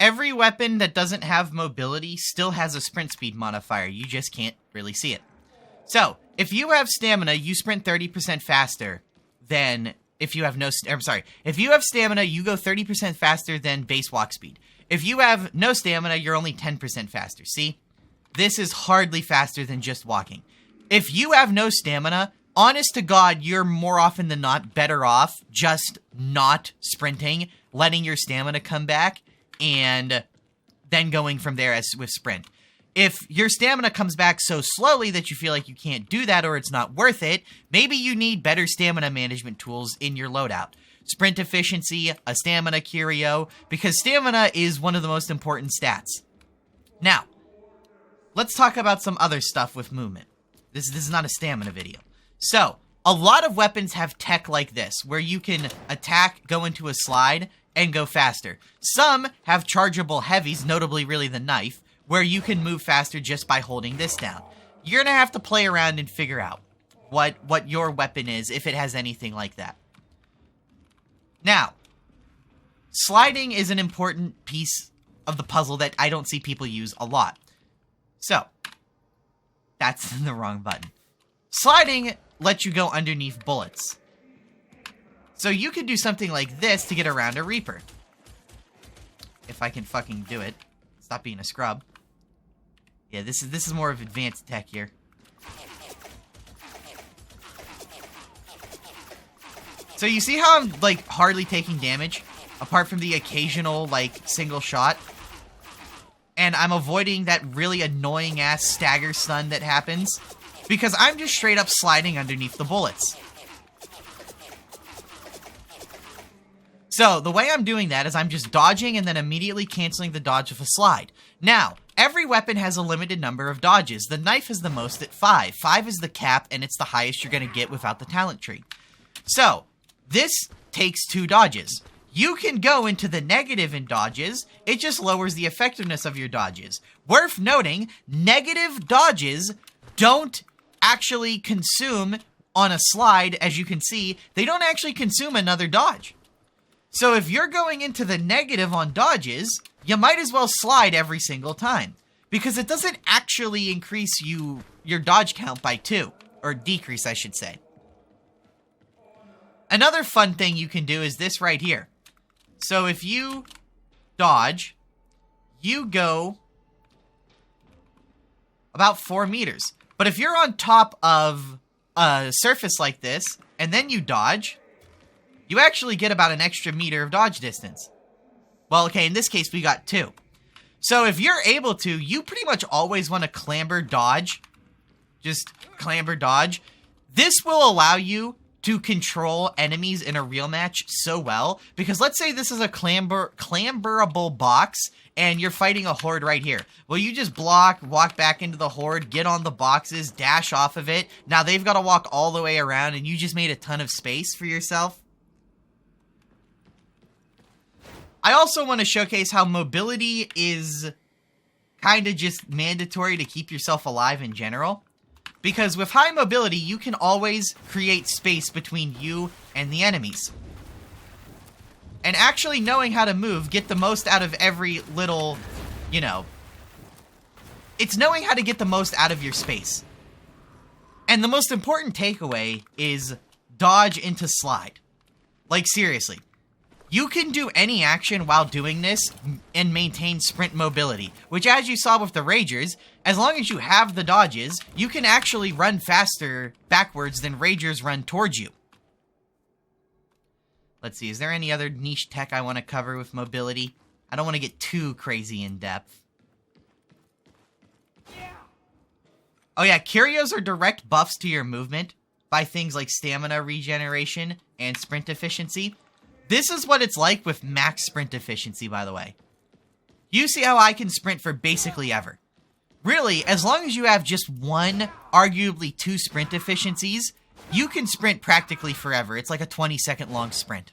every weapon that doesn't have mobility still has a sprint speed modifier. You just can't really see it. So, if you have stamina, you sprint 30% faster than if you have no... I'm sorry. If you have stamina, you go 30% faster than base walk speed. If you have no stamina, you're only 10% faster. See? This is hardly faster than just walking. If you have no stamina, honest to God, you're more often than not better off just not sprinting, letting your stamina come back, and then going from there as with sprint. If your stamina comes back so slowly that you feel like you can't do that or it's not worth it, maybe you need better stamina management tools in your loadout. Sprint efficiency, a stamina curio, because stamina is one of the most important stats. Now, let's talk about some other stuff with movement. This is not a stamina video. So, a lot of weapons have tech like this, where you can attack, go into a slide, and go faster. Some have chargeable heavies, notably really the knife, where you can move faster just by holding this down. You're gonna have to play around and figure out what your weapon is, if it has anything like that. Now, sliding is an important piece of the puzzle that I don't see people use a lot. So, that's the wrong button. Sliding lets you go underneath bullets. So you could do something like this to get around a Reaper. If I can fucking do it. Stop being a scrub. Yeah, this is more of advanced tech here. So you see how I'm, like, hardly taking damage? Apart from the occasional, like, single shot? And I'm avoiding that really annoying-ass stagger stun that happens. Because I'm just straight up sliding underneath the bullets. So, the way I'm doing that is I'm just dodging and then immediately canceling the dodge with a slide. Now, every weapon has a limited number of dodges. The knife is the most at 5. 5 is the cap, and it's the highest you're going to get without the talent tree. So, this takes 2 dodges. You can go into the negative in dodges, it just lowers the effectiveness of your dodges. Worth noting, negative dodges don't actually consume on a slide, as you can see, they don't actually consume another dodge. So if you're going into the negative on dodges, you might as well slide every single time. Because it doesn't actually increase your dodge count by 2. Or decrease, I should say. Another fun thing you can do is this right here. So if you dodge, you go about 4 meters. But if you're on top of a surface like this, and then you dodge, you actually get about an extra meter of dodge distance. Well, okay, in this case, we got 2. So if you're able to, you pretty much always want to clamber dodge. Just clamber dodge. This will allow you to control enemies in a real match so well. Because let's say this is a clamberable box, and you're fighting a horde right here. Well, you just block, walk back into the horde, get on the boxes, dash off of it. Now they've got to walk all the way around, and you just made a ton of space for yourself. I also want to showcase how mobility is kind of just mandatory to keep yourself alive in general. Because with high mobility, you can always create space between you and the enemies. And actually knowing how to move, get the most out of every little, you know... It's knowing how to get the most out of your space. And the most important takeaway is dodge into slide. Like, seriously. You can do any action while doing this and maintain sprint mobility, which, as you saw with the Ragers, as long as you have the dodges, you can actually run faster backwards than Ragers run towards you. Let's see, is there any other niche tech I want to cover with mobility? I don't want to get too crazy in depth. Oh yeah, curios are direct buffs to your movement by things like stamina regeneration and sprint efficiency. This is what it's like with max sprint efficiency, by the way. You see how I can sprint for basically ever. Really, as long as you have just 1, arguably 2 sprint efficiencies, you can sprint practically forever. It's like a 20-second long sprint.